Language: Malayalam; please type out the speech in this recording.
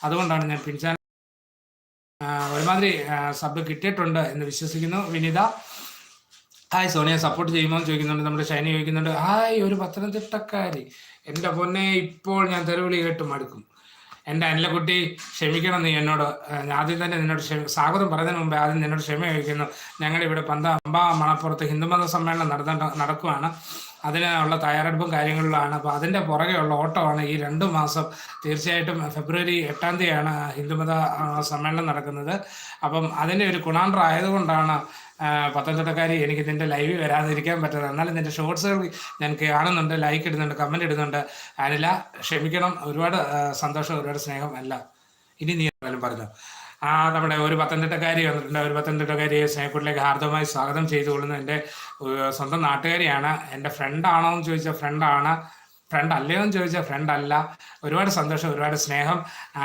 അതുകൊണ്ടാണ് ഞാൻ പിൻചാനൽ ഒരുമാതിരി സബ് കിട്ടിയിട്ടുണ്ട് എന്ന് വിശ്വസിക്കുന്നു. വിനിത ഹായ് സോണിയെ സപ്പോർട്ട് ചെയ്യുമോ എന്ന് ചോദിക്കുന്നുണ്ട്. നമ്മുടെ ഷൈനി ചോദിക്കുന്നുണ്ട് ഹായ് ഒരു പത്തനംതിട്ടക്കാരി. എൻ്റെ പൊന്നെ ഇപ്പോൾ ഞാൻ തെരുവിളി കേട്ട് മടുക്കും. എൻ്റെ അനിലക്കുട്ടി ക്ഷമിക്കണം നീ എന്നോട്. ആദ്യം തന്നെ നിന്നോട് സ്വാഗതം പറയുന്നതിന് മുമ്പേ ആദ്യം നിന്നോട് ക്ഷമ ചോദിക്കുന്നു. ഞങ്ങളുടെ ഇവിടെ മണപ്പുറത്ത് ഹിന്ദുമത സമ്മേളനം നടക്കുകയാണ്. അതിനുള്ള തയ്യാറെടുപ്പും കാര്യങ്ങളിലാണ്. അപ്പോൾ അതിൻ്റെ പുറകെയുള്ള ഓട്ടമാണ് ഈ 2 മാസം. തീർച്ചയായിട്ടും ഫെബ്രുവരി 8-ാം തീയതിയാണ് ഹിന്ദുമത സമ്മേളനം നടക്കുന്നത്. അപ്പം അതിൻ്റെ ഒരു കുണാണ്ടർ ആയതുകൊണ്ടാണ് പത്തനംതിട്ടക്കാരി എനിക്ക് നിൻ്റെ ലൈവിൽ വരാതിരിക്കാൻ പറ്റുന്നത്. എന്നാലും നിൻ്റെ ഷോർട്സുകൾ ഞാൻ കാണുന്നുണ്ട്, ലൈക്ക് ഇടുന്നുണ്ട്, കമൻ്റ് ഇടുന്നുണ്ട്. അനില ക്ഷമിക്കണം. ഒരുപാട് സന്തോഷം, ഒരുപാട് സ്നേഹം. അല്ല ഇനി നീ എന്തായാലും പറഞ്ഞു. നമ്മുടെ ഒരു പത്തനംതിട്ടക്കാരി വന്നിട്ടുണ്ട്. ഒരു പത്തനംതിട്ടക്കാരിയെ സ്നേഹക്കൂട്ടിലേക്ക് ഹാർദവമായി സ്വാഗതം ചെയ്തുകൊള്ളുന്നു. എൻ്റെ സ്വന്തം നാട്ടുകാരിയാണ്. എൻ്റെ ഫ്രണ്ടാണോ എന്ന് ചോദിച്ചാൽ ഫ്രണ്ടാണ്, ഫ്രണ്ട് അല്ലയോ എന്ന് ചോദിച്ചാൽ ഫ്രണ്ട് അല്ല. ഒരുപാട് സന്തോഷം, ഒരുപാട് സ്നേഹം.